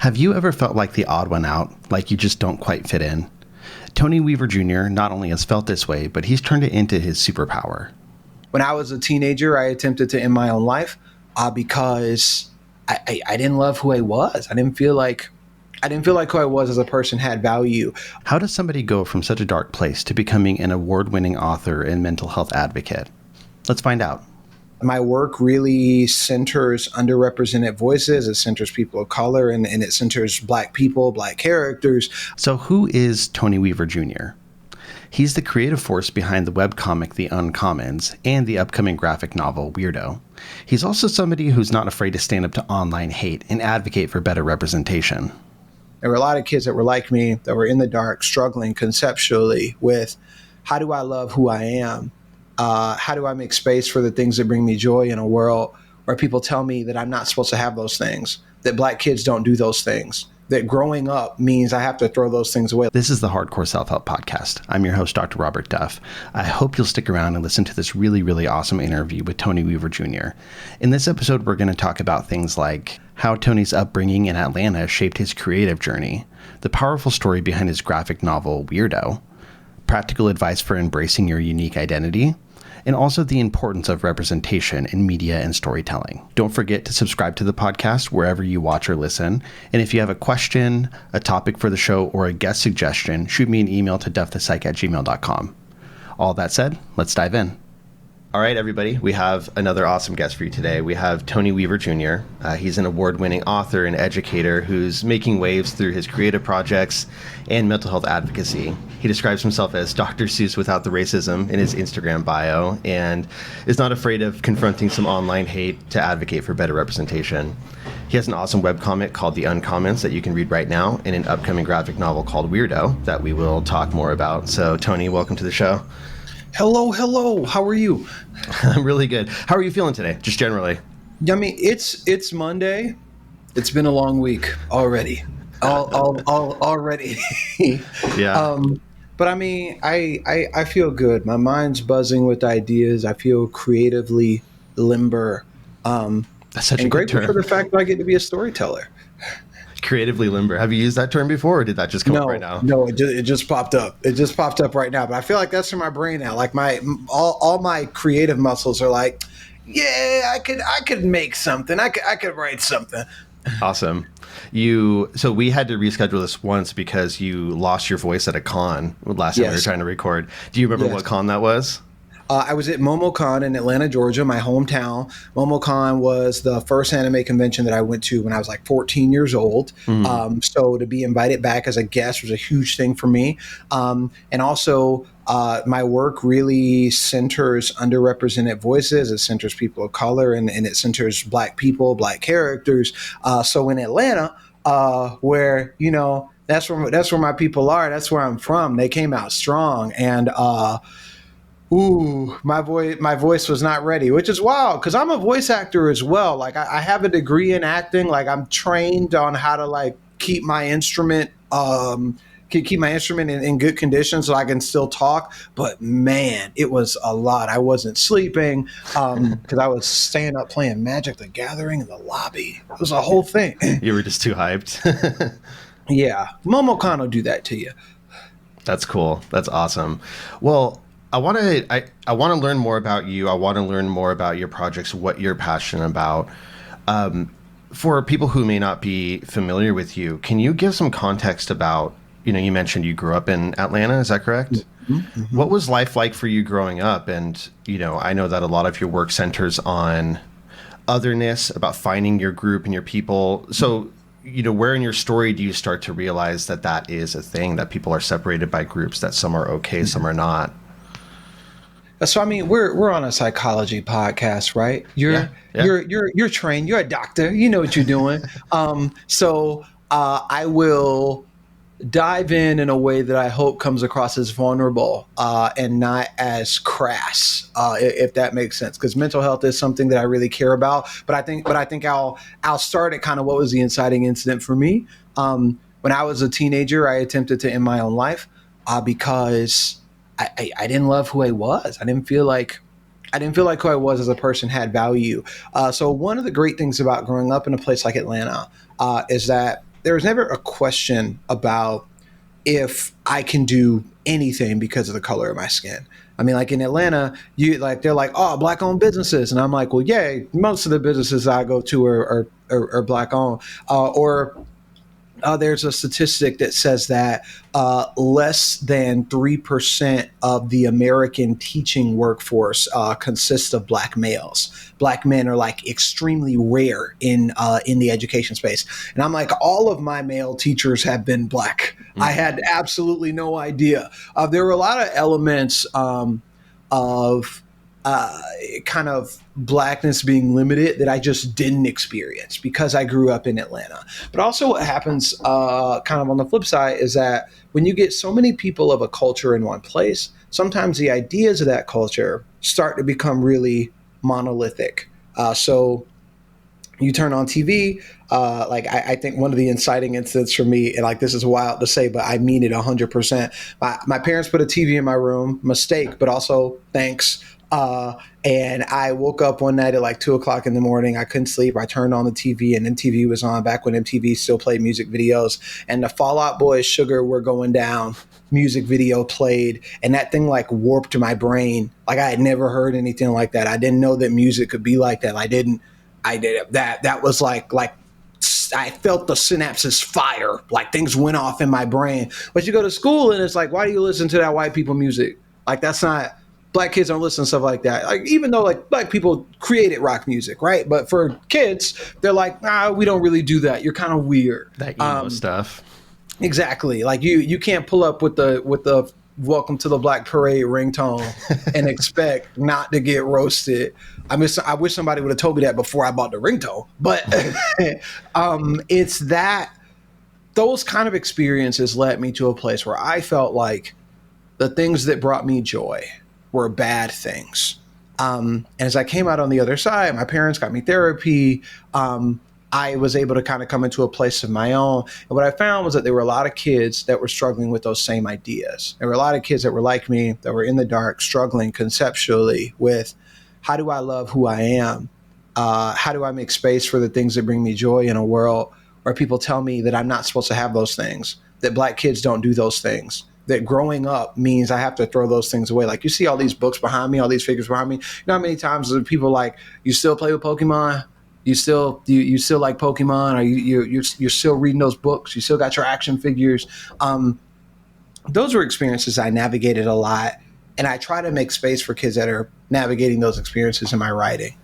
Have you ever felt like the odd one out, like you just don't quite fit in? Tony Weaver Jr. not only has felt this way, but he's turned it into his superpower. When I was a teenager, I attempted to end my own life because I didn't love who I was. I didn't feel like who I was as a person had value. How does somebody go from such a dark place to becoming an award-winning author and mental health advocate? Let's find out. My work really centers underrepresented voices. It centers people of color, and it centers Black people, Black characters. So who is Tony Weaver Jr.? He's the creative force behind the webcomic The Uncommons and the upcoming graphic novel Weirdo. He's also somebody who's not afraid to stand up to online hate and advocate for better representation. There were a lot of kids that were like me, that were in the dark, struggling conceptually with, how do I love who I am? How do I make space for the things that bring me joy in a world where people tell me that I'm not supposed to have those things, that Black kids don't do those things, that growing up means I have to throw those things away. This is the Hardcore Self-Help Podcast. I'm your host, Dr. Robert Duff. I hope you'll stick around and listen to this really, really awesome interview with Tony Weaver Jr. In this episode, we're going to talk about things like how Tony's upbringing in Atlanta shaped his creative journey, the powerful story behind his graphic novel Weirdo, practical advice for embracing your unique identity, and also the importance of representation in media and storytelling. Don't forget to subscribe to the podcast wherever you watch or listen. And if you have a question, a topic for the show, or a guest suggestion, shoot me an email to duffthepsych@gmail.com. All that said, let's dive in. All right, everybody, we have another awesome guest for you today. We have Tony Weaver Jr. He's an award-winning author and educator who's making waves through his creative projects and mental health advocacy. He describes himself as Dr. Seuss without the racism in his Instagram bio and is not afraid of confronting some online hate to advocate for better representation. He has an awesome webcomic called The Uncommons that you can read right now, and an upcoming graphic novel called Weirdo that we will talk more about. So, Tony, welcome to the show. Hello. How are you? I'm really good. How are you feeling today, just generally? I mean, it's Monday. It's been a long week already. Already. Yeah. But I mean, I feel good. My mind's buzzing with ideas. I feel creatively limber. That's such a good grateful term. for the fact that I get to be a storyteller. Creatively limber. Have you used that term before, or did that just come up right now? No, it just popped up. It just popped up right now. But I feel like that's in my brain now. Like all my creative muscles are like, yeah, I could make something. I could write something. Awesome. So we had to reschedule this once because you lost your voice at a con last time we were trying to record. Do you remember what con that was? I was at MomoCon in Atlanta, Georgia, my hometown. MomoCon was the first anime convention that I went to when I was like 14 years old. Mm-hmm. So to be invited back as a guest was a huge thing for me. And also, my work really centers underrepresented voices. It centers people of color, and it centers Black people, Black characters. So in Atlanta, where, you know, that's where my people are. That's where I'm from. They came out strong, and my voice was not ready, which is wild because I'm a voice actor as well. Like I have a degree in acting. Like I'm trained on how to like keep my instrument in good condition so I can still talk. But man, it was a lot. I wasn't sleeping because I was staying up playing Magic the Gathering in the lobby. It was a whole thing. You were just too hyped. Yeah, MomoCon will do that to you. That's cool. That's awesome. Well, I want to learn more about you. I want to learn more about your projects, what you're passionate about. For people who may not be familiar with you, can you give some context about, you know, you mentioned you grew up in Atlanta, is that correct? Mm-hmm. Mm-hmm. What was life like for you growing up? And, you know, I know that a lot of your work centers on otherness, about finding your group and your people. So, you know, where in your story do you start to realize that that is a thing, that people are separated by groups, that some are okay, mm-hmm. some are not? So I mean, we're on a psychology podcast, right? You're trained. You're a doctor. You know what you're doing. So I will dive in a way that I hope comes across as vulnerable and not as crass, if that makes sense. Because mental health is something that I really care about. But I think I'll start at kind of what was the inciting incident for me. When I was a teenager, I attempted to end my own life because I didn't love who I was. I didn't feel like who I was as a person had value. So one of the great things about growing up in a place like Atlanta is that there was never a question about if I can do anything because of the color of my skin. I mean, like in Atlanta, they're like, oh, black owned businesses. And I'm like, well, yeah, most of the businesses I go to are black owned. There's a statistic that says that less than 3% of the American teaching workforce consists of black males. Black men are like extremely rare in the education space. And I'm like, all of my male teachers have been black. Mm-hmm. I had absolutely no idea. There were a lot of elements of kind of blackness being limited that I just didn't experience because I grew up in Atlanta. But also what happens kind of on the flip side is that when you get so many people of a culture in one place, sometimes the ideas of that culture start to become really monolithic. So you turn on TV, I think one of the inciting incidents for me, and like this is wild to say, but I mean it 100%. My parents put a TV in my room, mistake, but also thanks. And I woke up one night at like 2:00 in the morning. I couldn't sleep. I turned on the TV and MTV was on back when MTV still played music videos. And the Fall Out Boy's Sugar We're Going Down music video played. And that thing like warped my brain. Like I had never heard anything like that. I didn't know that music could be like that. That was like I felt the synapses fire. Like things went off in my brain. But you go to school and it's like, why do you listen to that white people music? Like that's not... Black kids don't listen to stuff like that. Like even though like black people created rock music, right? But for kids, they're like, nah, we don't really do that. You're kind of weird. That emo stuff. Exactly. Like you can't pull up with the Welcome to the Black Parade ringtone and expect not to get roasted. I wish somebody would have told me that before I bought the ringtone. But it's that those kind of experiences led me to a place where I felt like the things that brought me joy were bad things. And as I came out on the other side, my parents got me therapy. I was able to kind of come into a place of my own. And what I found was that there were a lot of kids that were struggling with those same ideas. There were a lot of kids that were like me, that were in the dark, struggling conceptually with how do I love who I am? How do I make space for the things that bring me joy in a world where people tell me that I'm not supposed to have those things, that black kids don't do those things, that growing up means I have to throw those things away. Like you see all these books behind me, all these figures behind me. You know how many times people like, you still play with Pokemon? You still like Pokemon? Or you're still reading those books? You still got your action figures? Those were experiences I navigated a lot. And I try to make space for kids that are navigating those experiences in my writing.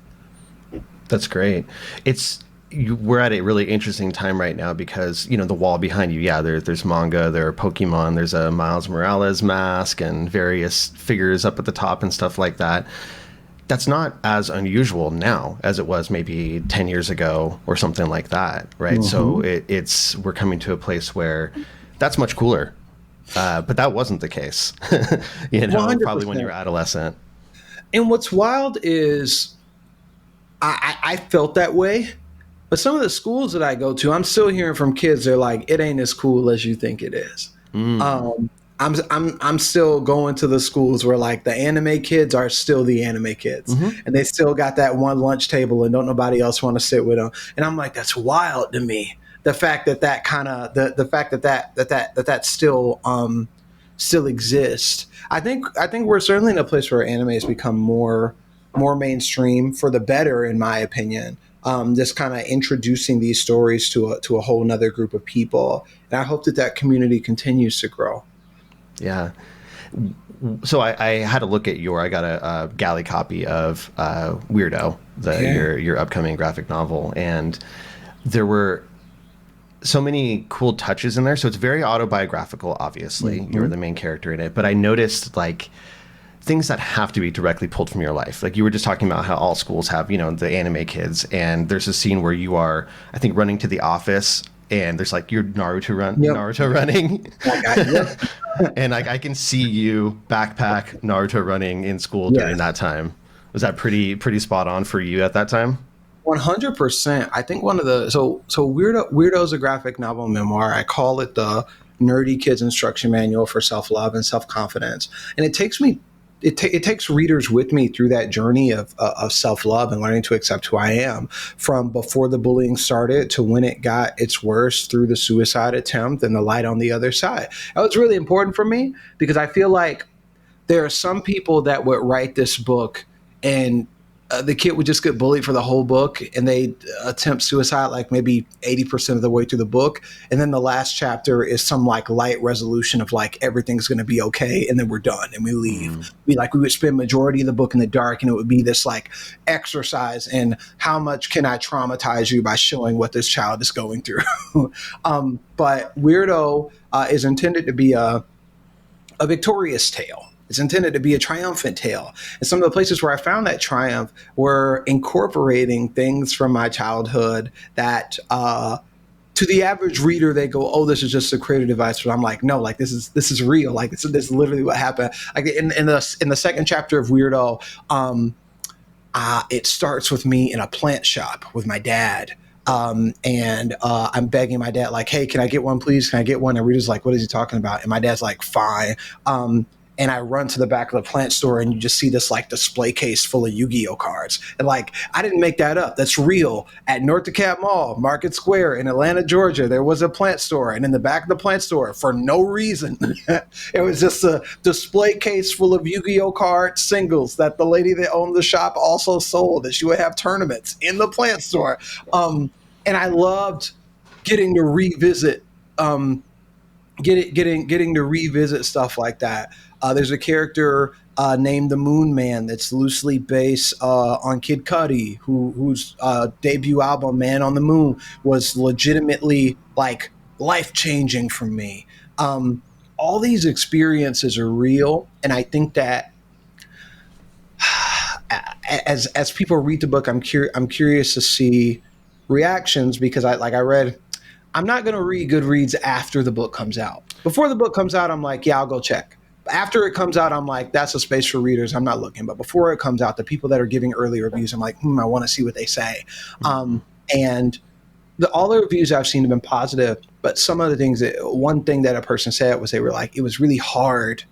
That's great. We're at a really interesting time right now because, the wall behind you, there's manga, there are Pokemon, there's a Miles Morales mask and various figures up at the top and stuff like that. That's not as unusual now as it was maybe 10 years ago or something like that, right? Mm-hmm. So we're coming to a place where that's much cooler. But that wasn't the case, 100%. Probably when you were adolescent. And what's wild is I felt that way. But some of the schools that I go to, I'm still hearing from kids. They're like, "It ain't as cool as you think it is." I'm still going to the schools where like the anime kids are still the anime kids, mm-hmm. and they still got that one lunch table, and don't nobody else want to sit with them. And I'm like, that's wild to me. The fact that kind of the fact that still exists. I think we're certainly in a place where anime has become more mainstream for the better, in my opinion. Just kind of introducing these stories to a whole nother group of people. And I hope that community continues to grow. Yeah. So I had a look at I got a galley copy of Weirdo, your upcoming graphic novel. And there were so many cool touches in there. So it's very autobiographical, obviously. Mm-hmm. You're the main character in it. But I noticed like things that have to be directly pulled from your life. Like you were just talking about how all schools have, the anime kids. And there's a scene where you are, I think, running to the office and there's like your Naruto running. And like I can see you backpack Naruto running in school during that time. Was that pretty spot on for you at that time? 100%. I think one of the, so Weirdo's a graphic novel memoir. I call it the Nerdy Kids Instruction Manual for Self-Love and Self-Confidence. And it takes me it takes readers with me through that journey of self-love and learning to accept who I am, from before the bullying started to when it got its worst, through the suicide attempt and the light on the other side. That was really important for me, because I feel like there are some people that would write this book and the kid would just get bullied for the whole book, and they attempt suicide like maybe 80% of the way through the book. And then the last chapter is some like light resolution of like, everything's going to be okay. And then we're done and we leave. We would spend majority of the book in the dark, and it would be this like exercise in how much can I traumatize you by showing what this child is going through. But Weirdo is intended to be a victorious tale. It's intended to be a triumphant tale. And some of the places where I found that triumph were incorporating things from my childhood that to the average reader, they go, oh, this is just a creative device. But I'm like, no, like this is real. Like this is literally what happened. Like in the second chapter of Weirdo, it starts with me in a plant shop with my dad. And I'm begging my dad, like, hey, can I get one, please? Can I get one? And Rita's like, what is he talking about? And my dad's like, fine. And I run to the back of the plant store, and you just see this like display case full of Yu-Gi-Oh cards. And like, I didn't make that up. That's real. At North DeKalb Mall, Market Square in Atlanta, Georgia, there was a plant store. And in the back of the plant store, for no reason, it was just a display case full of Yu-Gi-Oh card singles that the lady that owned the shop also sold, that she would have tournaments in the plant store. And I loved getting to revisit, getting to revisit stuff like that. There's a character named the Moon Man that's loosely based on Kid Cudi, whose debut album "Man on the Moon" was legitimately like life-changing for me. All these experiences are real, and I think that as people read the book, I'm curious to see reactions, because I read. I'm not going to read Goodreads after the book comes out. Before the book comes out, I'm like, yeah, I'll go check. After it comes out, I'm like, that's a space for readers. I'm not looking. But before it comes out, the people that are giving early reviews, I'm like, I want to see what they say. And all the reviews I've seen have been positive. But some of the things one thing that a person said was, they were like, it was really hard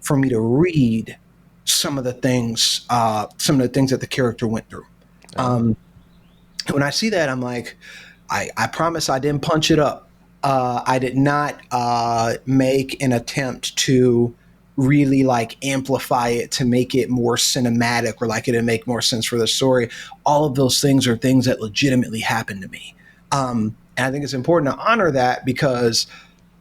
for me to read some of the things that the character went through. When I see that, I'm like, I promise I didn't punch it up. I did not make an attempt to really like amplify it to make it more cinematic or like it'd make more sense for the story. All of those things are things that legitimately happened to me. And I think it's important to honor that, because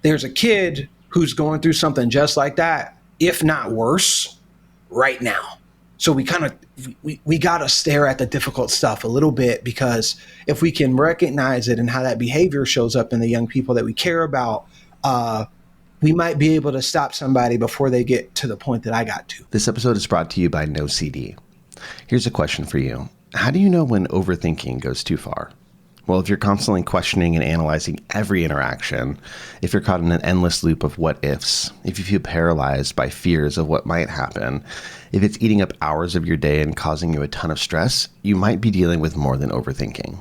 there's a kid who's going through something just like that, if not worse, right now. So we got to stare at the difficult stuff a little bit, because if we can recognize it and how that behavior shows up in the young people that we care about, we might be able to stop somebody before they get to the point that I got to. This episode is brought to you by No CD. Here's a question for you. How do you know when overthinking goes too far? Well, if you're constantly questioning and analyzing every interaction, if you're caught in an endless loop of what ifs, if you feel paralyzed by fears of what might happen, if it's eating up hours of your day and causing you a ton of stress, you might be dealing with more than overthinking.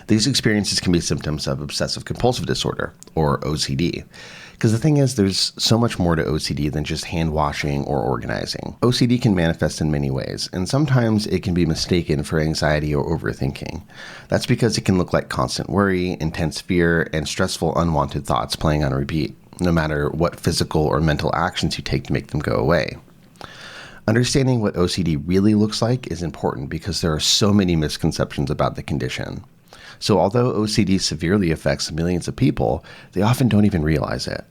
These experiences can be symptoms of obsessive compulsive disorder, or OCD. Because the thing is, there's so much more to OCD than just hand washing or organizing. OCD can manifest in many ways, and sometimes it can be mistaken for anxiety or overthinking. That's because it can look like constant worry, intense fear, and stressful unwanted thoughts playing on repeat, no matter what physical or mental actions you take to make them go away. Understanding what OCD really looks like is important, because there are so many misconceptions about the condition. So although OCD severely affects millions of people, they often don't even realize it.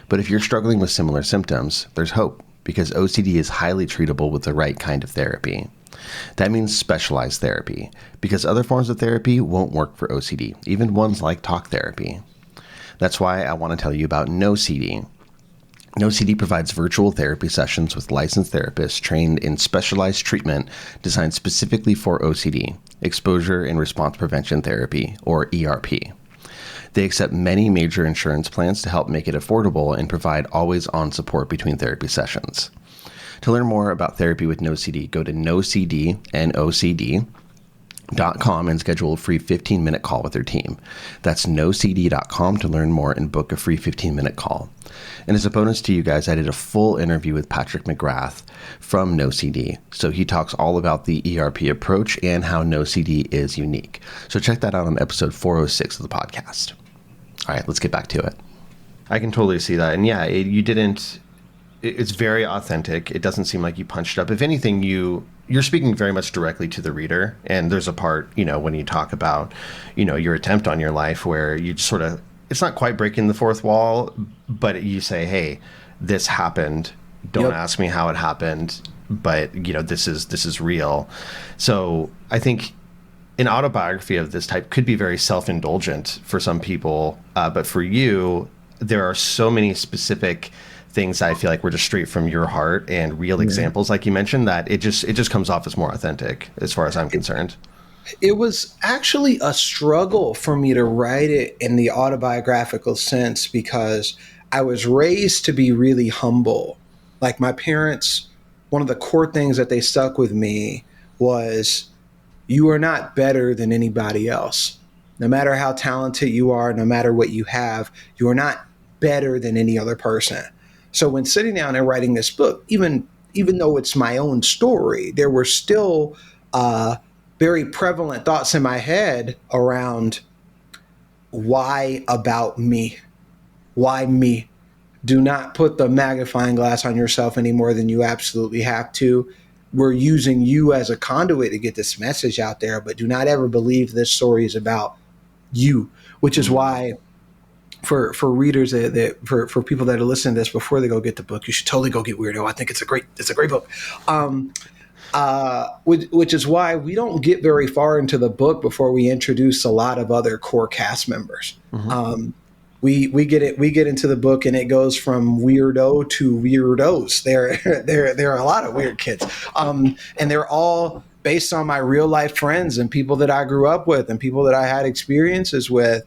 But if you're struggling with similar symptoms, there's hope, because OCD is highly treatable with the right kind of therapy. That means specialized therapy, because other forms of therapy won't work for OCD, even ones like talk therapy. That's why I want to tell you about No CD. No CD provides virtual therapy sessions with licensed therapists trained in specialized treatment designed specifically for OCD, exposure and response prevention therapy, or ERP. They accept many major insurance plans to help make it affordable and provide always-on support between therapy sessions. To learn more about therapy with No CD, go to NoCD, NoCD, and schedule a free 15-minute call with their team. That's nocd.com to learn more and book a free 15-minute call. And as a bonus to you guys, I did a full interview with Patrick McGrath from NoCD. So he talks all about the ERP approach and how NoCD is unique. So check that out on episode 406 of the podcast. All right, let's get back to it. I can totally see that. And yeah, it's very authentic. It doesn't seem like you punched up. If anything, you're speaking very much directly to the reader. And there's a part, when you talk about, your attempt on your life where you just sort of, it's not quite breaking the fourth wall, but you say, hey, this happened. Don't ask me how it happened, but this is real. So I think an autobiography of this type could be very self-indulgent for some people. But for you, there are so many specific things that I feel like were just straight from your heart and real examples, like you mentioned, that it just comes off as more authentic as far as I'm concerned. It was actually a struggle for me to write it in the autobiographical sense because I was raised to be really humble. Like my parents, one of the core things that they stuck with me was, you are not better than anybody else. No matter how talented you are, no matter what you have, you are not better than any other person. So when sitting down and writing this book, even though it's my own story, there were still very prevalent thoughts in my head around why about me? Why me? Do not put the magnifying glass on yourself any more than you absolutely have to. We're using you as a conduit to get this message out there, but do not ever believe this story is about you, which is why for readers for people that are listening to this before they go get the book, you should totally go get Weirdo. I think it's a great book. Which is why we don't get very far into the book before we introduce a lot of other core cast members. Mm-hmm. We get into the book and it goes from weirdo to weirdos. There are a lot of weird kids, and they're all based on my real life friends and people that I grew up with and people that I had experiences with.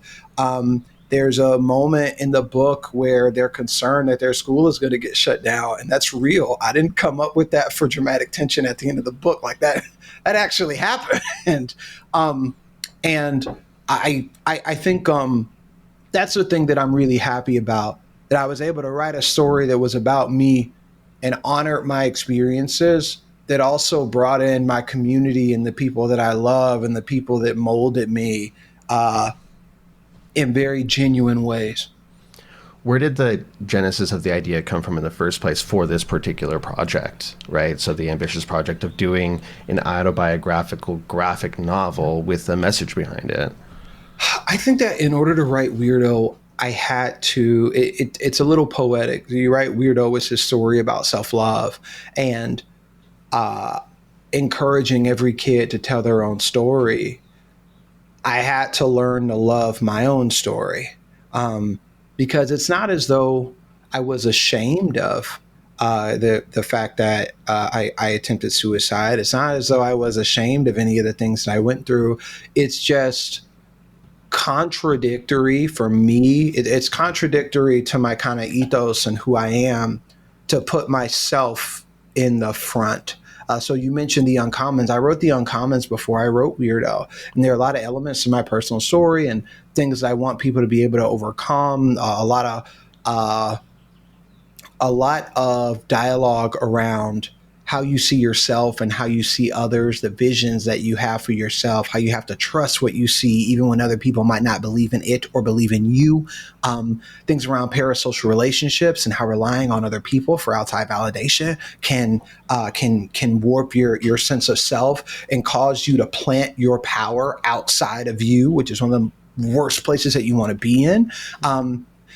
There's a moment in the book where they're concerned that their school is going to get shut down, and that's real. I didn't come up with that for dramatic tension at the end of the book. Like that actually happened. And I think that's the thing that I'm really happy about, that I was able to write a story that was about me and honored my experiences, that also brought in my community and the people that I love and the people that molded me in very genuine ways. Where did the genesis of the idea come from in the first place for this particular project, right? So the ambitious project of doing an autobiographical graphic novel with a message behind it. I think that in order to write Weirdo, I had to, it's a little poetic. You write Weirdo, it's a story about self-love and encouraging every kid to tell their own story. I had to learn to love my own story because it's not as though I was ashamed of the fact that I attempted suicide. It's not as though I was ashamed of any of the things that I went through. It's just contradictory for me. It's contradictory to my kind of ethos and who I am to put myself in the front. So you mentioned the uncommons. I wrote the uncommons before I wrote Weirdo, and there are a lot of elements in my personal story and things I want people to be able to overcome. A lot of dialogue around how you see yourself and how you see others, the visions that you have for yourself, how you have to trust what you see, even when other people might not believe in it or believe in you. Things around parasocial relationships and how relying on other people for outside validation can warp your sense of self and cause you to plant your power outside of you, which is one of the worst places that you want to be in.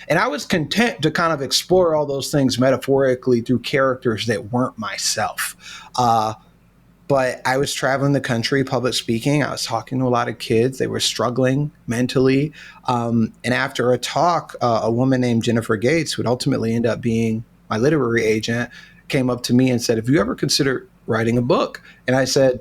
And I was content to kind of explore all those things metaphorically through characters that weren't myself. But I was traveling the country, public speaking. I was talking to a lot of kids. They were struggling mentally. And after a talk, a woman named Jennifer Gates, who would ultimately end up being my literary agent, came up to me and said, "Have you ever considered writing a book?" And I said,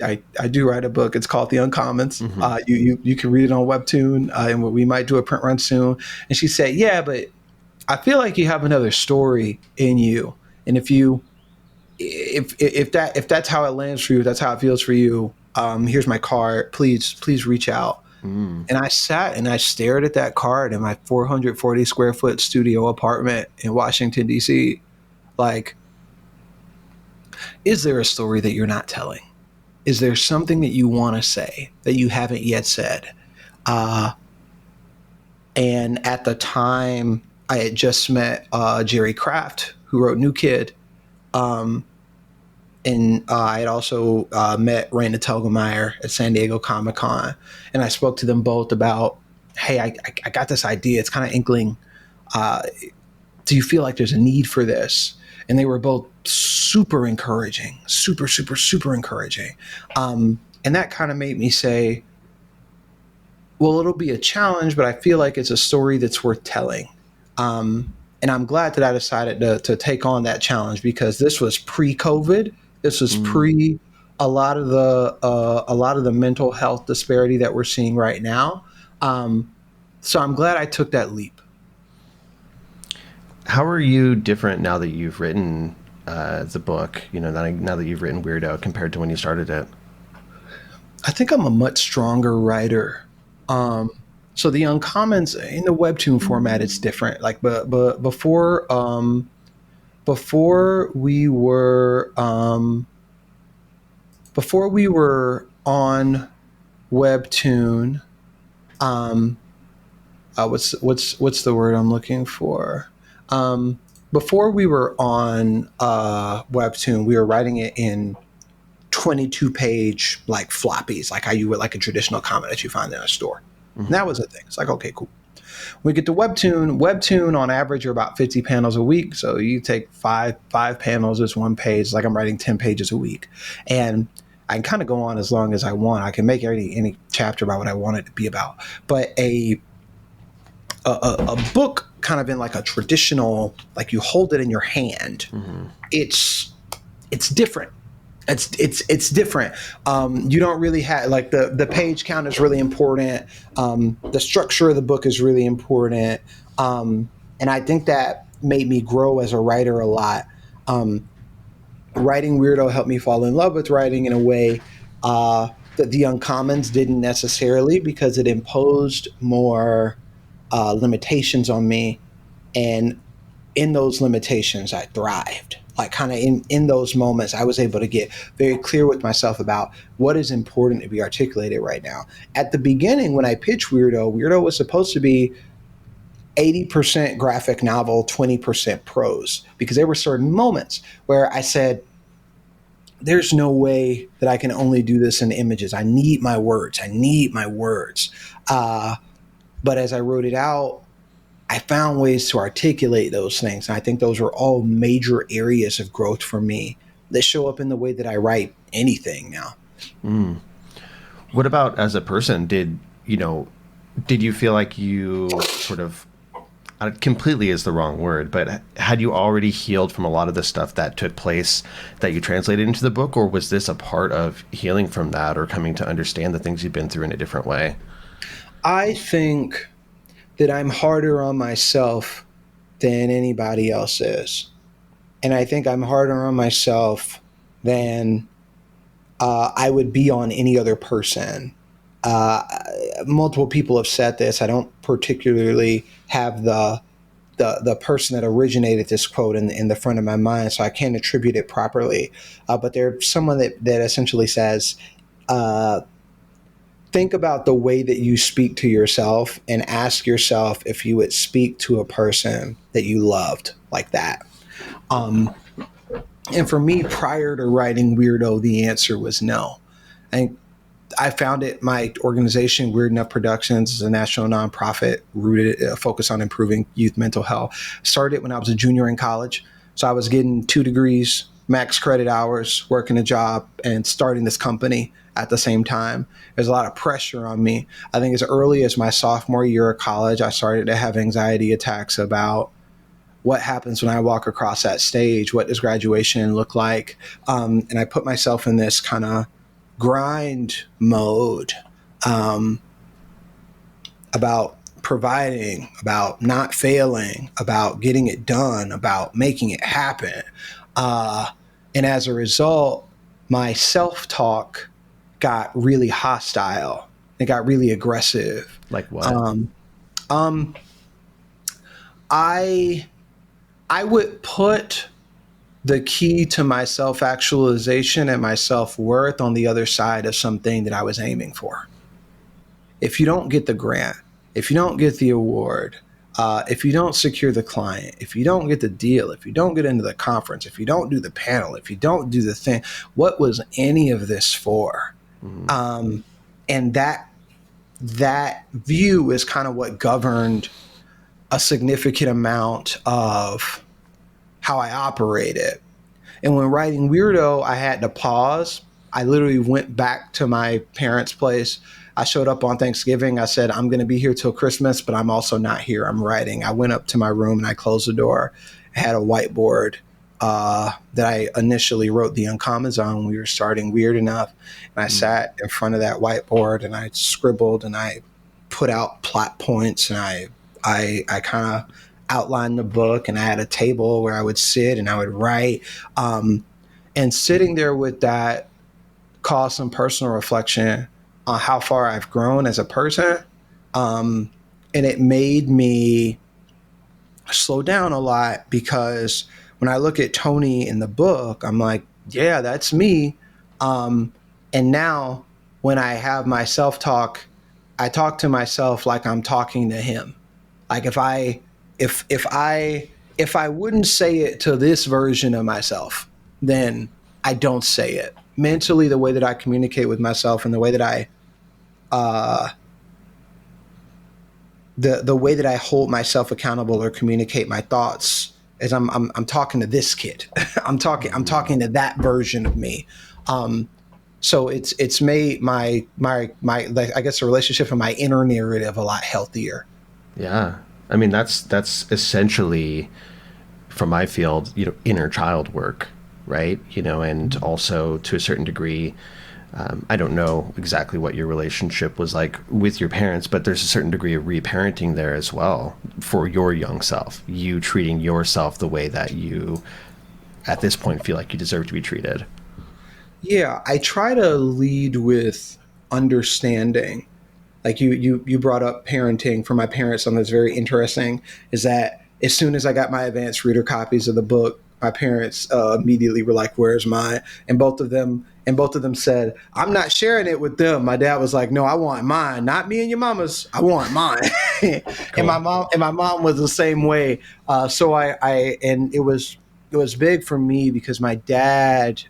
I do write a book. It's called The Uncommons. Mm-hmm. You can read it on Webtoon, and we might do a print run soon. And she said, "Yeah, but I feel like you have another story in you. And if that's how it lands for you, if that's how it feels for you, Here's my card. Please reach out. And I sat and I stared at that card in my 440 square foot studio apartment in Washington, D.C. Like, is there a story that you're not telling? Is there something that you want to say that you haven't yet said? And at the time, I had just met Jerry Kraft, who wrote New Kid. And I had also met Raina Telgemeier at San Diego Comic-Con. And I spoke to them both about, hey, I got this idea. It's kind of inkling. Do you feel like there's a need for this? And they were both super encouraging, super encouraging. And that kind of made me say, well, it'll be a challenge, but I feel like it's a story that's worth telling. And I'm glad that I decided to take on that challenge, because this was pre-COVID. This was pre a lot of the mental health disparity that we're seeing right now. So I'm glad I took that leap. How are you different now that you've written the book, now that you've written Weirdo, compared to when you started it? I think I'm a much stronger writer. So the Uncommons in the webtoon format, it's different. Like, but before we were on webtoon, what's the word I'm looking for? Before we were on webtoon, we were writing it in 22-page like floppies, like how you would like a traditional comic that you find in a store. And that was a thing. It's like, okay, cool. When we get to webtoon on average are about 50 panels a week. So you take five panels as one page. It's like I'm writing 10 pages a week. And I can kind of go on as long as I want. I can make any chapter about what I want it to be about. But a book kind of in like a traditional, like you hold it in your hand, it's different. It's different. You don't really have like the page count is really important. The structure of the book is really important. And I think that made me grow as a writer a lot. Writing Weirdo helped me fall in love with writing in a way that the Uncommons didn't necessarily, because it imposed more limitations on me. And in those limitations, I thrived. Like kind of in those moments, I was able to get very clear with myself about what is important to be articulated right now. At the beginning, when I pitched Weirdo was supposed to be 80% graphic novel, 20% prose, because there were certain moments where I said, there's no way that I can only do this in images. I need my words. But as I wrote it out, I found ways to articulate those things. And I think those are all major areas of growth for me that show up in the way that I write anything now. What about as a person? Did you feel like you sort of, completely is the wrong word, but had you already healed from a lot of the stuff that took place that you translated into the book? Or was this a part of healing from that, or coming to understand the things you've been through in a different way? I think that I'm harder on myself than anybody else is. And I think I'm harder on myself than I would be on any other person. Multiple people have said this. I don't particularly have the person that originated this quote in the front of my mind, so I can't attribute it properly. But there's someone that essentially says, think about the way that you speak to yourself and ask yourself if you would speak to a person that you loved like that. And for me, prior to writing Weirdo, the answer was no. And I founded my organization, Weird Enough Productions, is a national nonprofit rooted focused on improving youth mental health. Started when I was a junior in college. So I was getting 2 degrees, max credit hours, working a job, and starting this company at the same time. There's a lot of pressure on me. I think as early as my sophomore year of college, I started to have anxiety attacks about what happens when I walk across that stage. What does graduation look like? And I put myself in this kind of grind mode about providing, about not failing, about getting it done, about making it happen. And as a result, my self-talk got really hostile. It got really aggressive. Like what? I would put the key to my self-actualization and my self-worth on the other side of something that I was aiming for. If you don't get the grant, if you don't get the award, if you don't secure the client, if you don't get the deal, if you don't get into the conference, if you don't do the panel, if you don't do the thing, what was any of this for? Mm-hmm. And that view is kind of what governed a significant amount of how I operated. And when writing Weirdo, I had to pause. I literally went back to my parents' place. I showed up on Thanksgiving. I said, I'm going to be here till Christmas, but I'm also not here. I'm writing. I went up to my room and I closed the door. I had a whiteboard that I initially wrote the uncommons on when we were starting Weird Enough. And I sat in front of that whiteboard and I scribbled and I put out plot points and I kind of outlined the book, and I had a table where I would sit and I would write. And sitting there with that caused some personal reflection on how far I've grown as a person. And it made me slow down a lot, because when I look at Tony in the book, I'm like, yeah, that's me. And now when I have my self-talk, I talk to myself like I'm talking to him. Like if I wouldn't say it to this version of myself, then I don't say it. Mentally, the way that I communicate with myself and the way that the way that I hold myself accountable or communicate my thoughts is I'm talking to this kid. I'm talking to that version of me. So it's made my I guess the relationship and my inner narrative a lot healthier. Yeah. I mean, that's essentially, from my field, inner child work, right? And also to a certain degree, I don't know exactly what your relationship was like with your parents, but there's a certain degree of reparenting there as well for your young self, you treating yourself the way that you, at this point, feel like you deserve to be treated. Yeah, I try to lead with understanding. Like you brought up parenting for my parents. Something that's very interesting is that as soon as I got my advanced reader copies of the book, my parents immediately were like, "Where's mine?" And both of them said, "I'm not sharing it with them." My dad was like, "No, I want mine, not me and your mama's. I want mine." Cool. And my mom was the same way. So it was big for me because my dad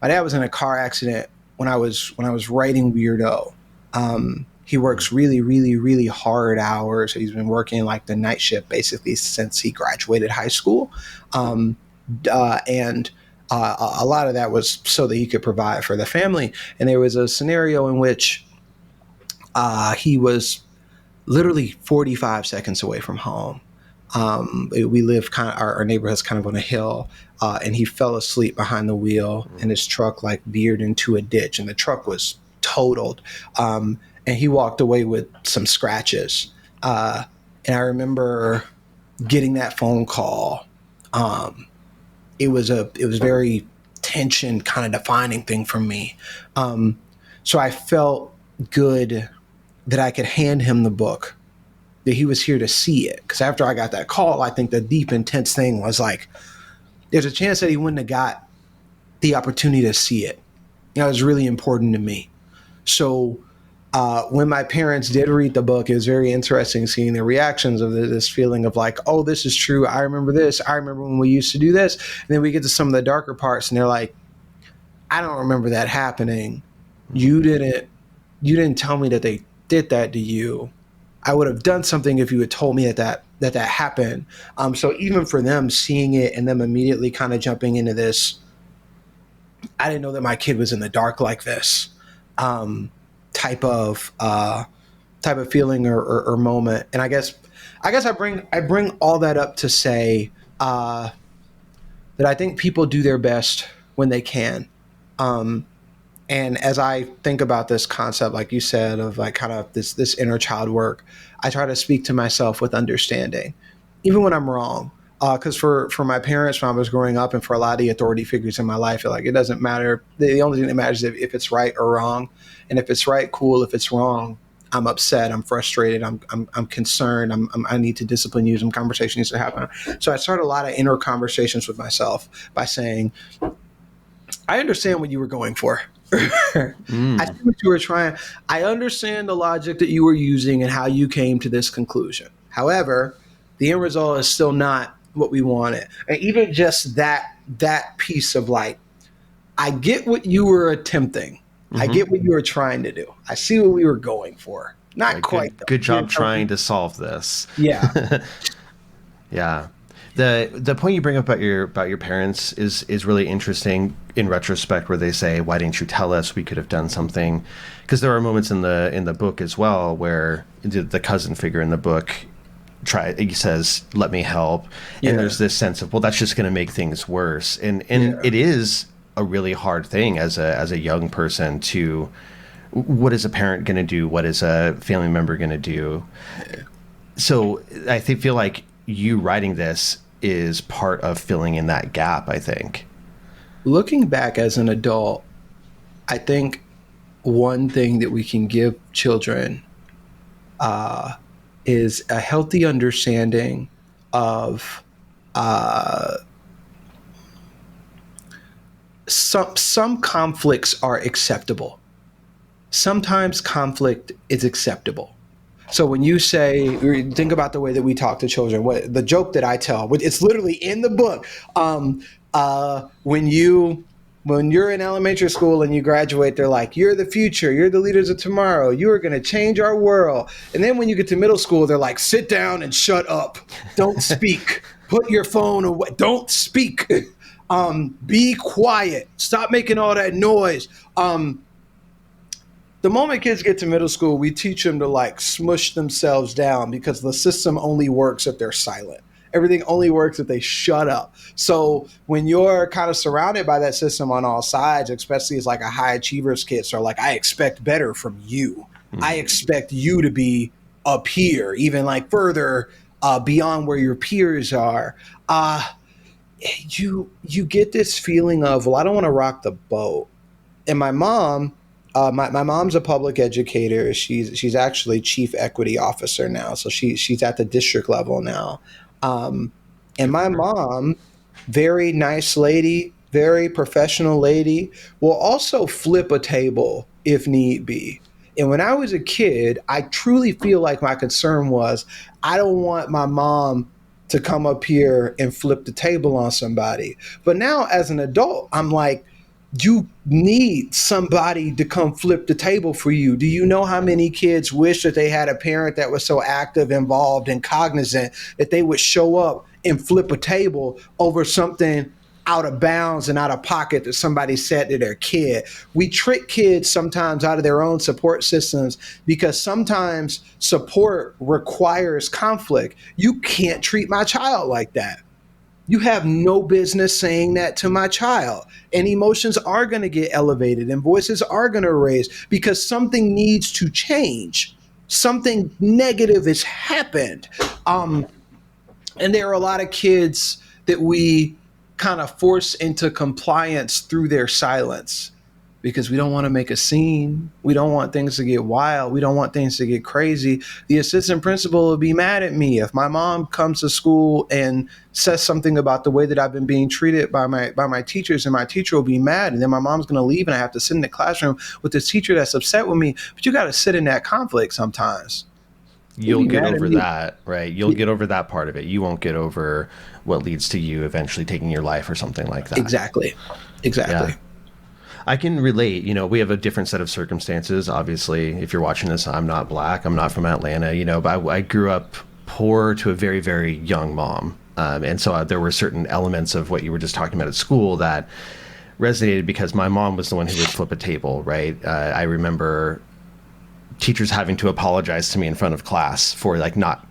was in a car accident when I was writing Weirdo. He works really, really, really hard hours. He's been working like the night shift basically since he graduated high school. And a lot of that was so that he could provide for the family. And there was a scenario in which he was literally 45 seconds away from home. We live our neighborhood's kind of on a hill, and he fell asleep behind the wheel, and his truck like veered into a ditch, and the truck was totaled. And he walked away with some scratches. And I remember getting that phone call. It was very tension kind of defining thing for me. So I felt good that I could hand him the book, that he was here to see it. Because after I got that call, I think the deep, intense thing was like, there's a chance that he wouldn't have got the opportunity to see it. That was really important to me. So when my parents did read the book, it was very interesting seeing their reactions of this feeling of like, oh, this is true. I remember this. I remember when we used to do this. And then we get to some of the darker parts and they're like, I don't remember that happening. You didn't tell me that they did that to you. I would have done something if you had told me that happened. So even for them seeing it and them immediately kind of jumping into this, I didn't know that my kid was in the dark like this, type of feeling or moment. And I guess I bring all that up to say that I think people do their best when they can. And as I think about this concept, like you said, of like kind of this inner child work, I try to speak to myself with understanding, even when I'm wrong. Because for my parents, when I was growing up, and for a lot of the authority figures in my life, like, it doesn't matter. The only thing that matters is if it's right or wrong. And if it's right, cool. If it's wrong, I'm upset. I'm frustrated. I'm concerned. I need to discipline you. Some conversation needs to happen. So I started a lot of inner conversations with myself by saying, I understand what you were going for. I see what you were trying. I understand the logic that you were using and how you came to this conclusion. However, the end result is still not what we wanted. And even just that piece of, like, I get what you were attempting. I get what you were trying to do. I see what we were going for. Not like, quite. Good job trying to solve this. Yeah. Yeah. The point you bring up about your parents is really interesting in retrospect, where they say, why didn't you tell us? We could have done something. Because there are moments in the book as well where the cousin figure in the book he says, let me help. And there's this sense of, well, that's just going to make things worse. And it is a really hard thing as a young person to, what is a parent going to do? What is a family member going to do? So I feel like you writing this is part of filling in that gap, I think. Looking back as an adult, I think one thing that we can give children is a healthy understanding of some conflicts are acceptable. Sometimes conflict is acceptable. So when you say, think about the way that we talk to children, the joke that I tell, it's literally in the book. When you're in elementary school and you graduate, they're like, you're the future, you're the leaders of tomorrow, you are going to change our world. And then when you get to middle school, they're like, sit down and shut up. Don't speak. Put your phone away. Don't speak. Be quiet. Stop making all that noise. The moment kids get to middle school, we teach them to, like, smush themselves down, because the system only works if they're silent. Everything only works if they shut up. So when you're kind of surrounded by that system on all sides, especially as, like, a high achievers kid, so, like, I expect better from you. I expect you to be up here, even, like, further beyond where your peers are. You get this feeling of, well, I don't want to rock the boat. And my mom, my mom's a public educator. She's actually chief equity officer now. So she's at the district level now. And my mom, very nice lady, very professional lady, will also flip a table if need be. And when I was a kid, I truly feel like my concern was, I don't want my mom to come up here and flip the table on somebody. But now as an adult, I'm like, you need somebody to come flip the table for you. Do you know how many kids wish that they had a parent that was so active, involved, and cognizant that they would show up and flip a table over something out of bounds and out of pocket that somebody said to their kid? We trick kids sometimes out of their own support systems, because sometimes support requires conflict. You can't treat my child like that. You have no business saying that to my child. And emotions are going to get elevated and voices are going to raise, because something needs to change. Something negative has happened. And there are a lot of kids that we kind of force into compliance through their silence, because we don't want to make a scene. We don't want things to get wild. We don't want things to get crazy. The assistant principal will be mad at me if my mom comes to school and says something about the way that I've been being treated by my teachers, and my teacher will be mad, and then my mom's going to leave and I have to sit in the classroom with this teacher that's upset with me. But you got to sit in that conflict sometimes. You'll get over that, right? You'll get over that part of it. You won't get over what leads to you eventually taking your life or something like that. Exactly. Yeah. I can relate. We have a different set of circumstances. Obviously, if you're watching this, I'm not Black. I'm not from Atlanta, but I grew up poor to a very, very young mom. And so there were certain elements of what you were just talking about at school that resonated, because my mom was the one who would flip a table, right? I remember teachers having to apologize to me in front of class for, like, not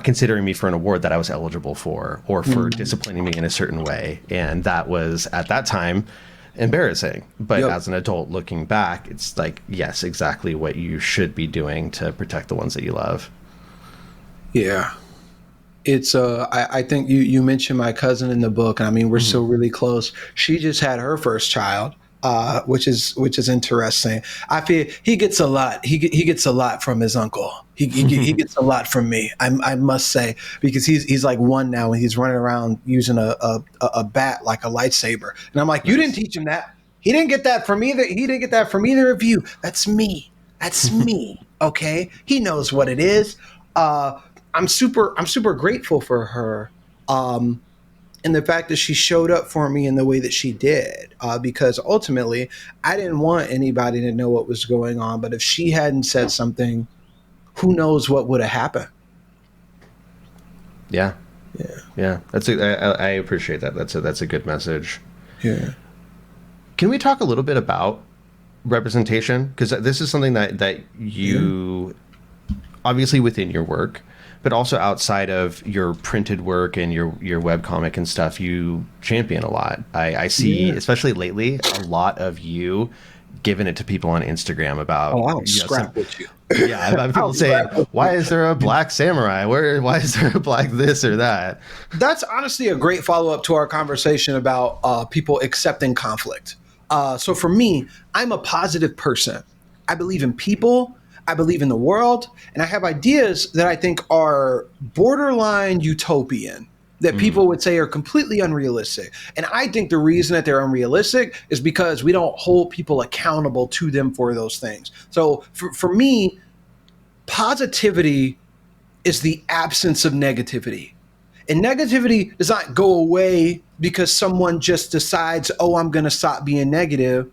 considering me for an award that I was eligible for, or for disciplining me in a certain way. And that was, at that time, embarrassing. But as an adult looking back, it's like, yes, exactly what you should be doing to protect the ones that you love. Yeah. It's I think you mentioned my cousin in the book, and I mean we're Mm-hmm. still really close. She just had her first child, which is interesting. I feel he gets a lot. He gets a lot from his uncle. He gets a lot from me. I must say, because he's like one now and he's running around using a bat like a lightsaber, and I'm like, you didn't teach him that. He didn't get that from either. He didn't get that from either of you. That's me. That's me. Okay, he knows what it is. I'm super grateful for her, and the fact that she showed up for me in the way that she did, because ultimately I didn't want anybody to know what was going on. But if she hadn't said something, who knows what would have happened? Yeah. I appreciate that. That's a good message. Yeah. Can we talk a little bit about representation? Because this is something that you obviously within your work, but also outside of your printed work and your webcomic and stuff, you champion a lot. I see, especially lately, a lot of you giving it to people on Instagram about. Oh, I'll scrap with you. Yeah, I've had people say, why is there a black samurai? Why is there a black this or that? That's honestly a great follow-up to our conversation about people accepting conflict. So for me, I'm a positive person. I believe in people. I believe in the world. And I have ideas that I think are borderline utopian, that people would say are completely unrealistic. And I think the reason that they're unrealistic is because we don't hold people accountable to them for those things. So for me, positivity is the absence of negativity. And negativity does not go away because someone just decides, oh, I'm going to stop being negative.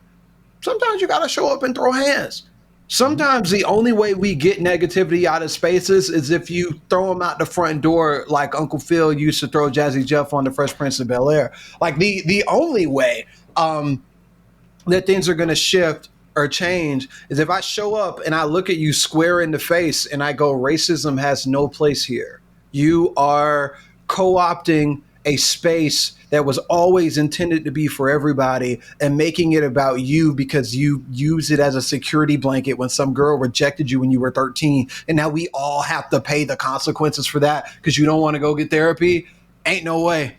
Sometimes you got to show up and throw hands. Sometimes the only way we get negativity out of spaces is if you throw them out the front door like Uncle Phil used to throw Jazzy Jeff on the Fresh Prince of Bel-Air. Like the only way that things are going to shift or change is if I show up and I look at you square in the face and I go, racism has no place here. You are co-opting a space that was always intended to be for everybody and making it about you because you use it as a security blanket when some girl rejected you when you were 13. And now we all have to pay the consequences for that because you don't want to go get therapy. Ain't no way.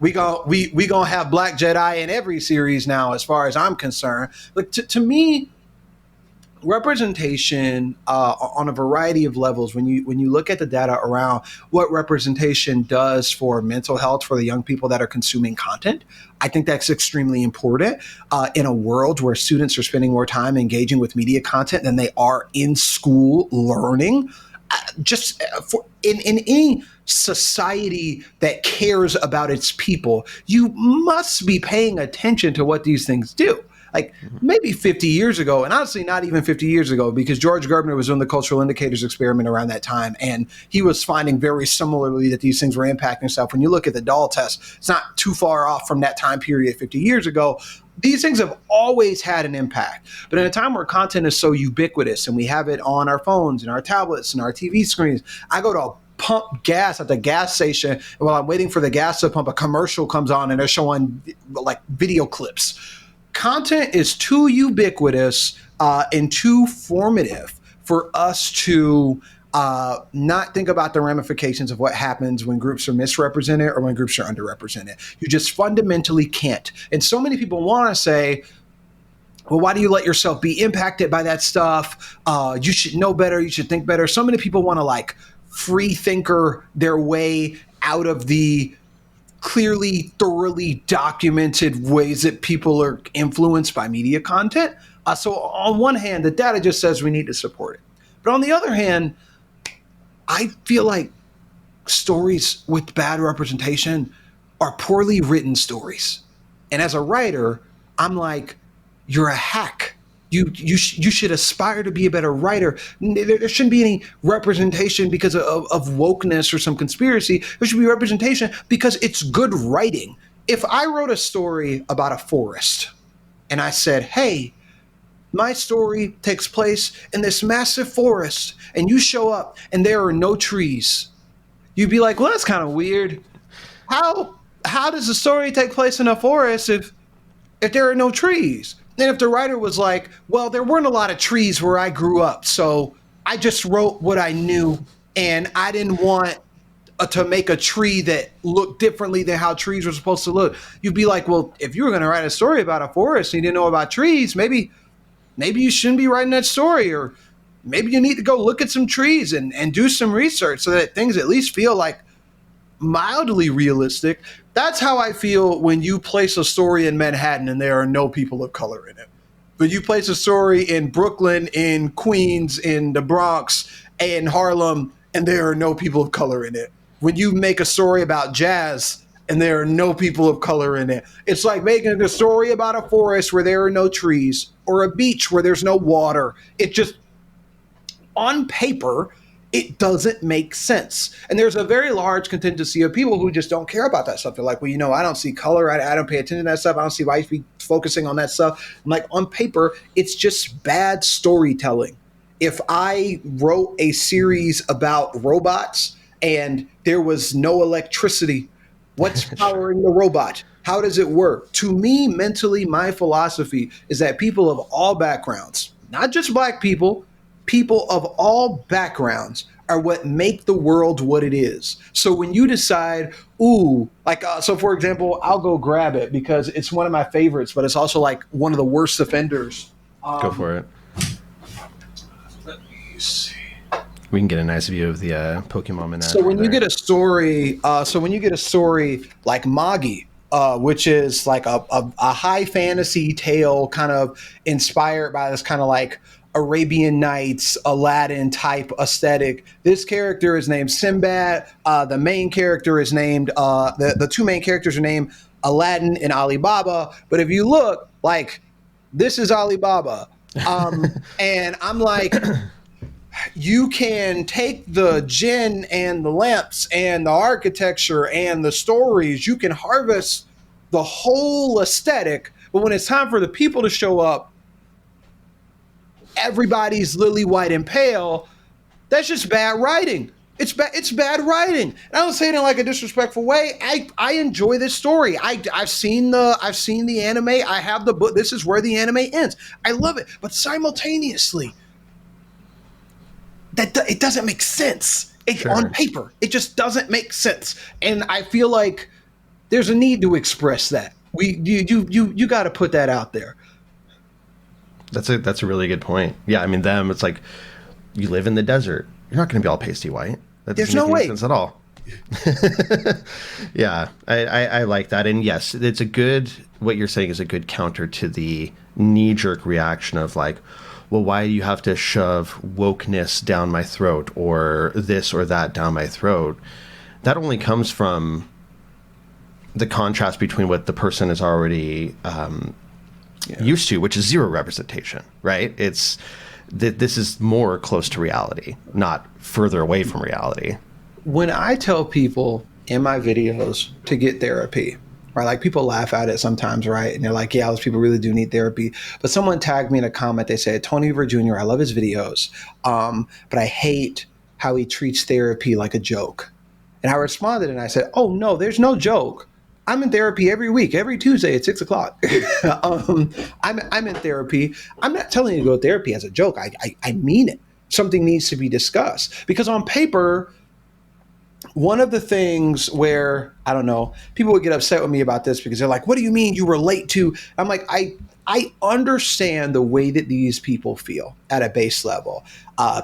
we gonna have Black Jedi in every series now, as far as I'm concerned. Like to me, representation on a variety of levels, when you look at the data around what representation does for mental health for the young people that are consuming content, I think that's extremely important in a world where students are spending more time engaging with media content than they are in school learning. In any society that cares about its people, you must be paying attention to what these things do. Like maybe 50 years ago, and honestly not even 50 years ago, because George Gerbner was doing the cultural indicators experiment around that time, and he was finding very similarly that these things were impacting stuff. When you look at the doll test, it's not too far off from that time period 50 years ago. These things have always had an impact. But in a time where content is so ubiquitous and we have it on our phones and our tablets and our TV screens, I go to pump gas at the gas station, and while I'm waiting for the gas to pump, a commercial comes on and they're showing like video clips. Content is too ubiquitous and too formative for us to not think about the ramifications of what happens when groups are misrepresented or when groups are underrepresented. You just fundamentally can't. And so many people want to say, well, why do you let yourself be impacted by that stuff? You should know better. You should think better. So many people want to like free thinker their way out of the clearly, thoroughly documented ways that people are influenced by media content. So on one hand, the data just says we need to support it. But on the other hand, I feel like stories with bad representation are poorly written stories. And as a writer, I'm like, you're a hack. You should aspire to be a better writer. There shouldn't be any representation because of wokeness or some conspiracy. There should be representation because it's good writing. If I wrote a story about a forest and I said, hey, my story takes place in this massive forest and you show up and there are no trees, you'd be like, well, that's kind of weird. How does the story take place in a forest if there are no trees? And if the writer was like, well, there weren't a lot of trees where I grew up, so I just wrote what I knew, and I didn't want to make a tree that looked differently than how trees were supposed to look. You'd be like, well, if you were going to write a story about a forest and you didn't know about trees, maybe you shouldn't be writing that story, or maybe you need to go look at some trees and do some research so that things at least feel like mildly realistic. That's how I feel when you place a story in Manhattan and there are no people of color in it. But you place a story in Brooklyn, in Queens, in the Bronx, and Harlem, and there are no people of color in it. When you make a story about jazz and there are no people of color in it, it's like making a story about a forest where there are no trees, or a beach where there's no water. It just, on paper, it doesn't make sense. And there's a very large contingency of people who just don't care about that stuff. They're like, well, I don't see color. I don't pay attention to that stuff. I don't see why you should be focusing on that stuff. I'm like, on paper, it's just bad storytelling. If I wrote a series about robots and there was no electricity, what's powering the robot? How does it work? To me, mentally, my philosophy is that people of all backgrounds, not just Black people, people of all backgrounds are what make the world what it is. So when you decide, so for example, I'll go grab it because it's one of my favorites, but it's also like one of the worst offenders. Go for it. Let me see. We can get a nice view of the Pokemon in that. So when you get a story, like Magi, which is like a high fantasy tale kind of inspired by this kind of like Arabian Nights, Aladdin type aesthetic. This character is named Sinbad. The main character is named, the two main characters are named Aladdin and Alibaba. But if you look, like, this is Alibaba. And I'm like, you can take the gin and the lamps and the architecture and the stories, you can harvest the whole aesthetic. But when it's time for the people to show up, everybody's lily white and pale. That's just bad writing. It's bad writing. And I don't say it in like a disrespectful way. I enjoy this story. I've seen the anime. I have the book. This is where the anime ends. I love it. But simultaneously, it doesn't make sense. Sure. On paper, it just doesn't make sense. And I feel like there's a need to express that. You got to put that out there. That's a really good point. Yeah, I mean, it's like, you live in the desert. You're not going to be all pasty white. That doesn't make any sense at all. Yeah, I like that. And yes, what you're saying is a good counter to the knee-jerk reaction of like, well, why do you have to shove wokeness down my throat or this or that down my throat? That only comes from the contrast between what the person is already used to, which is zero representation, right? It's this is more close to reality, not further away from reality. When I tell people in my videos to get therapy, right? Like, people laugh at it sometimes, right? And they're like, yeah, those people really do need therapy. But someone tagged me in a comment. They said, Tony Weaver Jr., I love his videos, but I hate how he treats therapy like a joke. And I responded and I said, oh no, there's no joke. I'm in therapy every week, every Tuesday at 6:00. I'm in therapy. I'm not telling you to go to therapy as a joke. I mean it. Something needs to be discussed. Because on paper, one of the things where, I don't know, people would get upset with me about this because they're like, what do you mean you relate to? I'm like, I understand the way that these people feel at a base level.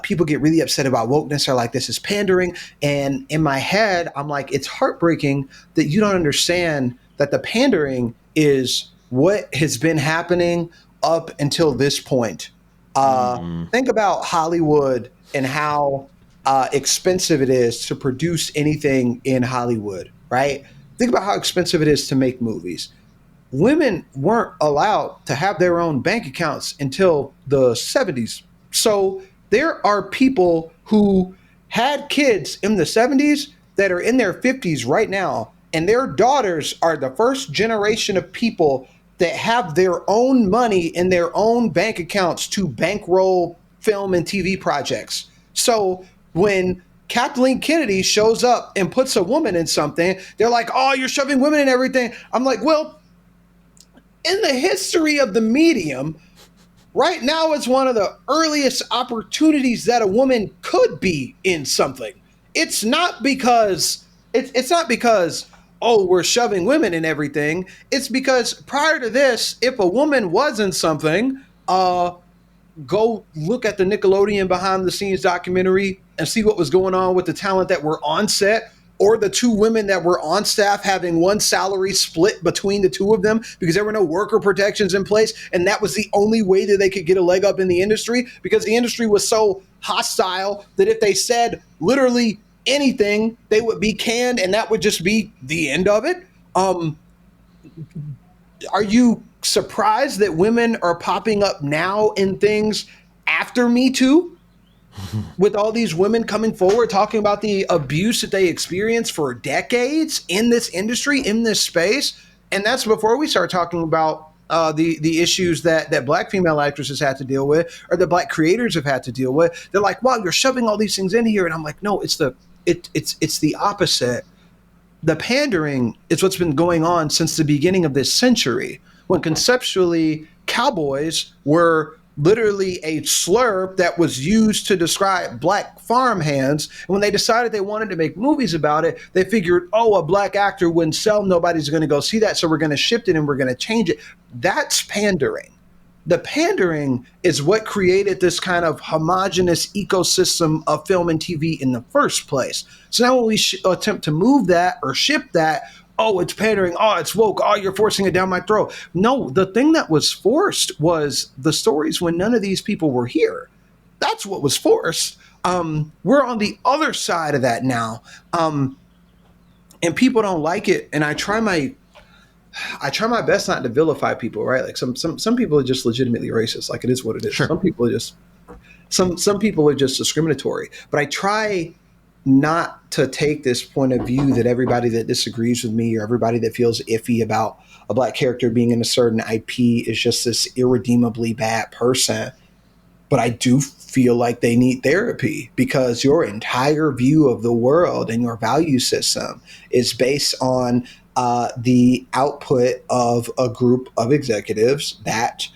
People get really upset about wokeness. They're like, this is pandering. And in my head, I'm like, it's heartbreaking that you don't understand that the pandering is what has been happening up until this point. Think about Hollywood and how expensive it is to produce anything in Hollywood, right? Think about how expensive it is to make movies. Women weren't allowed to have their own bank accounts until the 70s. So there are people who had kids in the 70s that are in their 50s right now, and their daughters are the first generation of people that have their own money in their own bank accounts to bankroll film and TV projects. So when Kathleen Kennedy shows up and puts a woman in something, they're like, oh, you're shoving women in everything. I'm like, well, in the history of the medium, right now is one of the earliest opportunities that a woman could be in something. it's not because it's not because, oh, we're shoving women in everything. It's because prior to this, if a woman was in something, go look at the Nickelodeon behind the scenes documentary and see what was going on with the talent that were on set, or the two women that were on staff having one salary split between the two of them because there were no worker protections in place. And that was the only way that they could get a leg up in the industry, because the industry was so hostile that if they said literally anything, they would be canned, and that would just be the end of it. Are you surprised that women are popping up now in things after Me Too, with all these women coming forward talking about the abuse that they experienced for decades in this industry, in this space? And that's before we start talking about the issues that Black female actresses had to deal with, or the Black creators have had to deal with. They're like, wow, you're shoving all these things in here. And I'm like, no, it's the opposite. The pandering is what's been going on since the beginning of this century, when conceptually cowboys were literally a slur that was used to describe Black farmhands. And when they decided they wanted to make movies about it, they figured, oh, a Black actor wouldn't sell. Nobody's going to go see that. So we're going to shift it and we're going to change it. That's pandering. The pandering is what created this kind of homogenous ecosystem of film and TV in the first place. So now when we attempt to move that or shift that, oh, it's pandering, oh, it's woke, oh, you're forcing it down my throat. No, the thing that was forced was the stories when none of these people were here. That's what was forced. We're on the other side of that now. And people don't like it. And I try my best not to vilify people, right? Like some people are just legitimately racist. Like, it is what it is. Sure. Some people are just some people are just discriminatory. But I try not to take this point of view that everybody that disagrees with me or everybody that feels iffy about a Black character being in a certain IP is just this irredeemably bad person. But I do feel like they need therapy, because your entire view of the world and your value system is based on the output of a group of executives that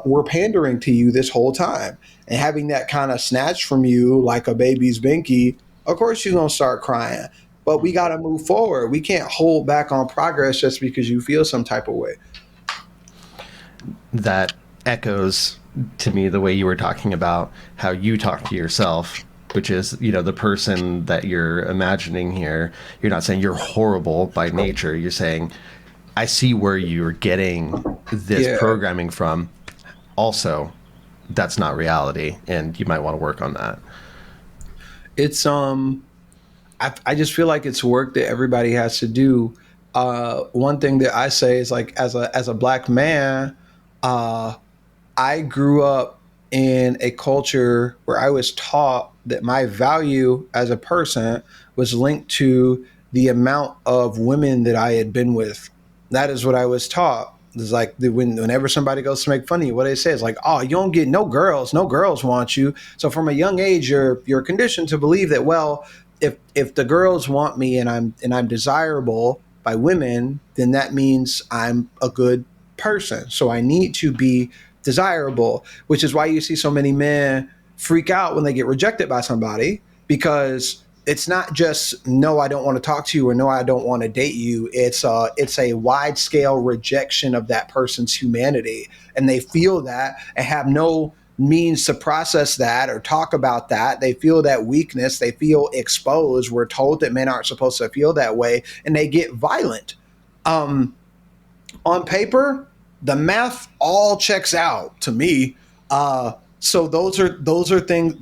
were pandering to you this whole time. And having that kind of snatched from you like a baby's binky, of course you're going to start crying. But we got to move forward. We can't hold back on progress just because you feel some type of way. That echoes to me the way you were talking about how you talk to yourself, which is, you know, the person that you're imagining here. You're not saying you're horrible by nature. You're saying, I see where you're getting this programming from. Also, that's not reality, and you might want to work on that. It's I just feel like it's work that everybody has to do. One thing that I say is, like, as a Black man, I grew up in a culture where I was taught that my value as a person was linked to the amount of women that I had been with. That is what I was taught. It's like whenever somebody goes to make fun of you, what they say is like, oh, you don't get no girls want you. So from a young age, you're conditioned to believe that, well, if the girls want me and I'm desirable by women, then that means I'm a good person. So I need to be desirable, which is why you see so many men freak out when they get rejected by somebody, because it's not just, no, I don't want to talk to you, or no, I don't want to date you. It's a wide scale rejection of that person's humanity. And they feel that and have no means to process that or talk about that. They feel that weakness. They feel exposed. We're told that men aren't supposed to feel that way, and they get violent. On paper, the math all checks out to me. So those are things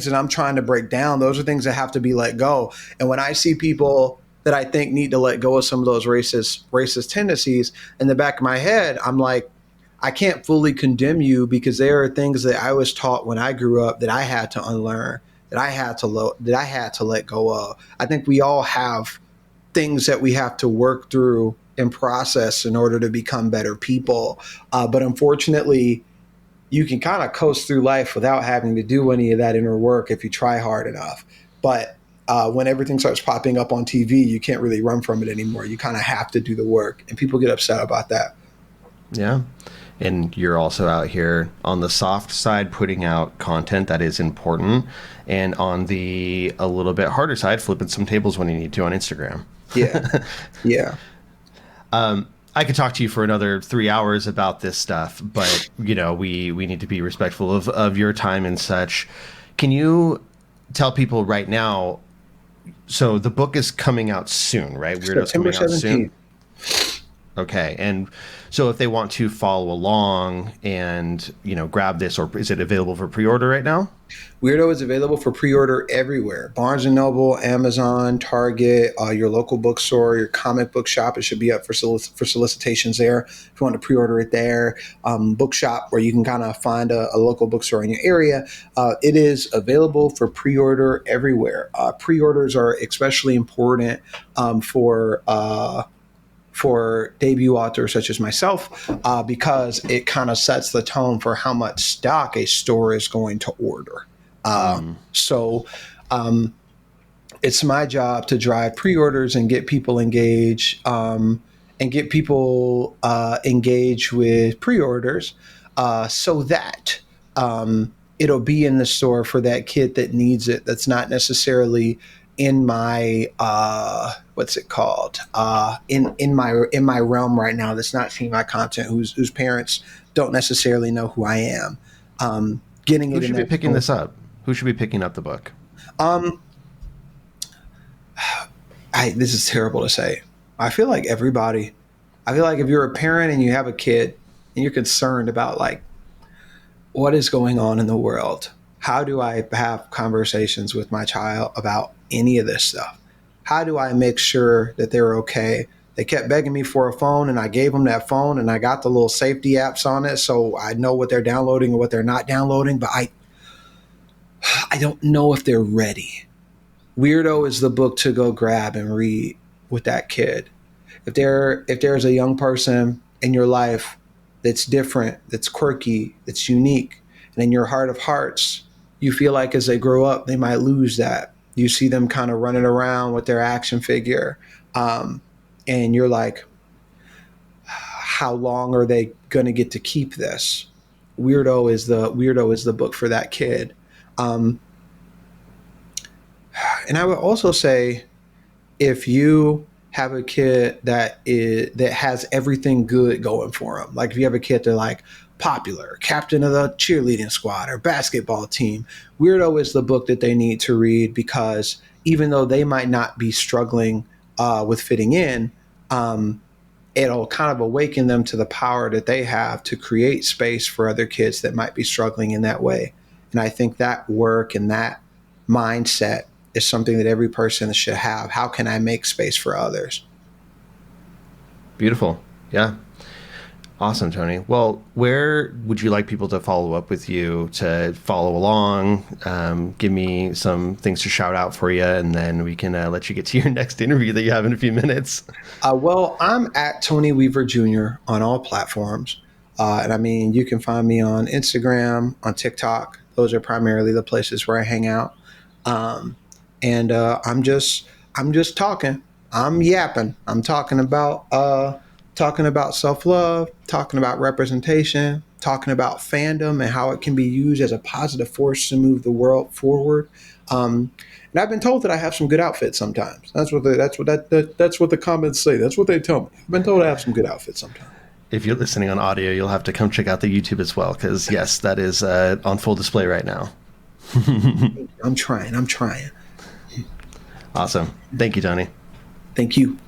that I'm trying to break down. Those are things that have to be let go. And when I see people that I think need to let go of some of those racist tendencies, in the back of my head, I'm like, I can't fully condemn you, because there are things that I was taught when I grew up that I had to unlearn, that I had to let go of. I think we all have things that we have to work through and process in order to become better people. But unfortunately, you can kind of coast through life without having to do any of that inner work if you try hard enough. But when everything starts popping up on TV, you can't really run from it anymore. You kind of have to do the work, and people get upset about that. Yeah. And you're also out here on the soft side putting out content that is important, and on the a little bit harder side flipping some tables when you need to on Instagram. Yeah. Yeah. I could talk to you for another 3 hours about this stuff, but we need to be respectful of your time and such. Can you tell people right now? So the book is coming out soon, right? Weirdo's coming out soon. Okay, and so if they want to follow along and grab this, or is it available for pre-order right now? Weirdo is available for pre-order everywhere. Barnes & Noble, Amazon, Target, your local bookstore, your comic book shop. It should be up for solicitations there if you want to pre-order it there. Bookshop, where you can kind of find a local bookstore in your area. It is available for pre-order everywhere. Pre-orders are especially important for debut authors such as myself, because it kind of sets the tone for how much stock a store is going to order. So it's my job to drive pre-orders and get people engaged, with pre-orders, so that it'll be in the store for that kid that needs it. That's not necessarily in my in my realm right now, that's not seeing my content, whose parents don't necessarily know who I am. Getting Who should be picking this up? Who should be picking up the book? This is terrible to say. I feel like everybody. I feel like if you're a parent and you have a kid and you're concerned about what is going on in the world, how do I have conversations with my child about any of this stuff? How do I make sure that they're okay? They kept begging me for a phone, and I gave them that phone, and I got the little safety apps on it, so I know what they're downloading and what they're not downloading, but I don't know if they're ready. Weirdo is the book to go grab and read with that kid. If there's a young person in your life that's different, that's quirky, that's unique, and in your heart of hearts, you feel like as they grow up, they might lose that. You see them kind of running around with their action figure, and you're like, how long are they going to get to keep this? Weirdo is the book for that kid. And I would also say, if you have a kid that has everything good going for them, like if you have a kid that popular, captain of the cheerleading squad or basketball team, Weirdo is the book that they need to read, because even though they might not be struggling with fitting in, it'll kind of awaken them to the power that they have to create space for other kids that might be struggling in that way. And I think that work and that mindset is something that every person should have. How can I make space for others? Beautiful. Yeah. Awesome, Tony. Well, where would you like people to follow up with you, to follow along? Give me some things to shout out for you, and then we can let you get to your next interview that you have in a few minutes. Well, I'm at Tony Weaver Jr. on all platforms. And you can find me on Instagram, on TikTok. Those are primarily the places where I hang out. And I'm just talking. I'm yapping. I'm talking about self-love, talking about representation, talking about fandom and how it can be used as a positive force to move the world forward. And I've been told that I have some good outfits sometimes. That's what the comments say. That's what they tell me. I've been told I have some good outfits sometimes. If you're listening on audio, you'll have to come check out the YouTube as well, because yes, that is on full display right now. I'm trying. Awesome. Thank you, Tony. Thank you.